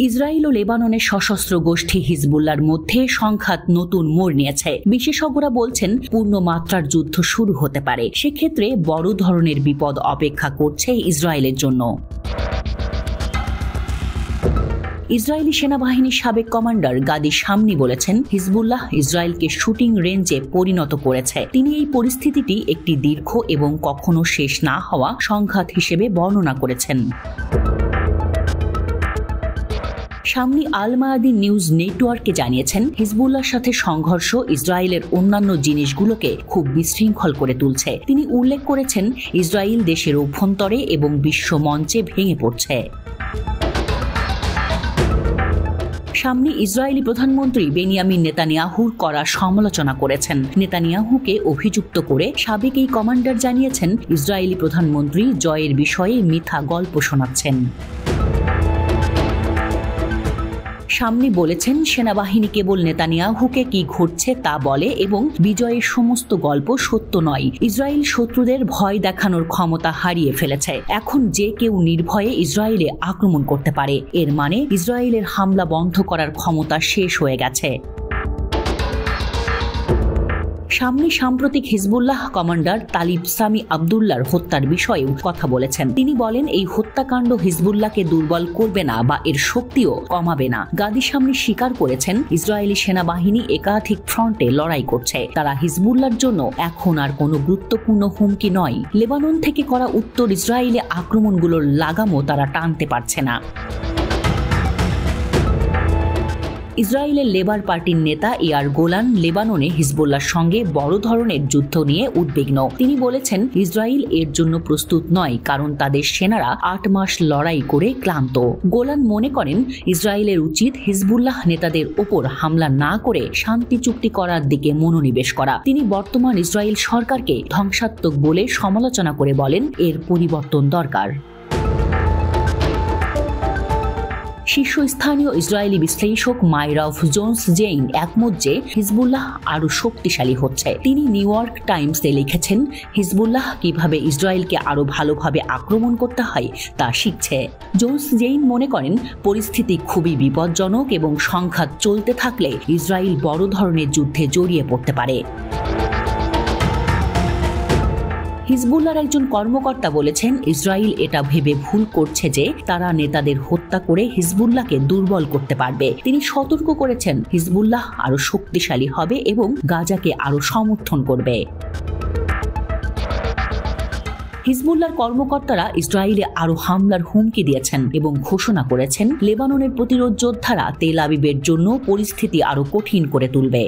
Israel ও লেবাননের সশস্ত্র গোষ্ঠী হিজবুল্লাহর মধ্যে সংঘাত নতুন মোড় নিয়েছে। বিশেষজ্ঞরা বলছেন পূর্ণ মাত্রার যুদ্ধ শুরু হতে পারে। সেক্ষেত্রে বড় ধরনের বিপদ অপেক্ষা করছে ইসরায়েলের জন্য। ইসরায়েলি সেনাবাহিনীর সাবেক কমান্ডার গাদি শামনি বলেছেন, হিজবুল্লাহ ইসরায়েলকে শুটিং রেঞ্জে পরিণত করেছে। তিনি এই পরিস্থিতিটি একটি দীর্ঘ এবং কখনো শেষ না হওয়া সংঘাত হিসেবে বর্ণনা করেছেন। শামনি আল মায়াদিন নিউজ নেটওয়ার্ককে জানিয়েছেন, হিজবুল্লাহর সাথে সংঘর্ষ ইসরায়েলের অন্যান্য জিনিসগুলোকে খুব বিশৃঙ্খল করে তুলছে। তিনি উল্লেখ করেছেন, ইসরায়েল দেশের অভ্যন্তরে এবং বিশ্ব মঞ্চে ভেঙে পড়ছে। শামনি ইসরায়েলি প্রধানমন্ত্রী বেনিয়ামিন নেতানিয়াহুর করা সমালোচনা করেছেন। নেতানিয়াহুকে অভিযুক্ত করে সাবেক এই কমান্ডার জানিয়েছেন, ইসরায়েলি প্রধানমন্ত্রী জয়ের বিষয়ে মিথ্যা গল্প শোনাচ্ছেন। শামনি বলেছেন, সেনাবাহিনী কেবল নেতানিয়াহুকে কি ঘটছে তা বলে এবং বিজয়ের সমস্ত গল্প সত্য নয়। ইসরায়েল শত্রুদের ভয় দেখানোর ক্ষমতা হারিয়ে ফেলেছে। এখন যে কেউ নির্ভয়ে ইসরায়েলে আক্রমণ করতে পারে। এর মানে ইসরায়েলের হামলা বন্ধ করার ক্ষমতা শেষ হয়ে গেছে। শামনি সাম্প্রতিক হিজবুল্লাহ কমান্ডার তালিব সামি আবদুল্লাহর হত্যার বিষয়েও কথা বলেছেন। তিনি বলেন, এই হত্যাকাণ্ড হিজবুল্লাহকে দুর্বল করবে না বা এর শক্তিও কমাবে না। গাদি শামনি স্বীকার করেছেন, ইসরায়েলি সেনাবাহিনী একাধিক ফ্রন্টে লড়াই করছে। তারা হিজবুল্লাহর জন্য এখন আর কোনো গুরুত্বপূর্ণ হুমকি নয়। লেবানন থেকে করা উত্তর ইসরায়েলে আক্রমণগুলোর লাগামও তারা টানতে পারছে না। ইসরায়েলের লেবার পার্টির নেতা ইয়ার গোলান লেবাননে হিজবুল্লাহর সঙ্গে বড় ধরনের যুদ্ধ নিয়ে উদ্বিগ্ন। তিনি বলেছেন, ইসরায়েল এর জন্য প্রস্তুত নয়, কারণ তাদের সেনারা 8 মাস লড়াই করে ক্লান্ত। গোলান মনে করেন, ইসরায়েলের উচিত হিজবুল্লাহ নেতাদের ওপর হামলা না করে শান্তি চুক্তি করার দিকে মনোনিবেশ করা। তিনি বর্তমান ইসরায়েল সরকারকে ধ্বংসাত্মক বলে সমালোচনা করে বলেন, এর পরিবর্তন দরকার। শীর্ষস্থানীয় ইসরায়েলি বিশ্লেষক মাইরাভ জোন্স জেইন একমত যে হিজবুল্লাহ আরো শক্তিশালী হচ্ছে। তিনি নিউ ইয়র্ক টাইমসে লিখেছেন, হিজবুল্লাহ কিভাবে ইসরায়েলকে আরো ভালোভাবে আক্রমণ করতে হয় তা শিখছে। জোন্স জেইন মনে করেন, পরিস্থিতি খুবই বিপজ্জনক এবং সংঘাত চলতে থাকলে ইসরায়েল বড় ধরনের যুদ্ধে জড়িয়ে পড়তে পারে। হিজবুল্লাহর একজন কর্মকর্তা বলেছেন, ইসরায়েল এটা ভেবে ভুল করছে যে তারা নেতাদের হত্যা করে হিজবুল্লাহকে দুর্বল করতে পারবে। তিনি সতর্ক করেছেন, হিজবুল্লাহ আরো শক্তিশালী হবে এবং গাজাকে আরো সমর্থন করবে। হিজবুল্লাহর কর্মকর্তারা ইসরায়েলে আরো হামলার হুমকি দিয়েছেন এবং ঘোষণা করেছেন, লেবাননের প্রতিরোধ যোদ্ধারা তেল আবিবের জন্য পরিস্থিতি আরো কঠিন করে তুলবে।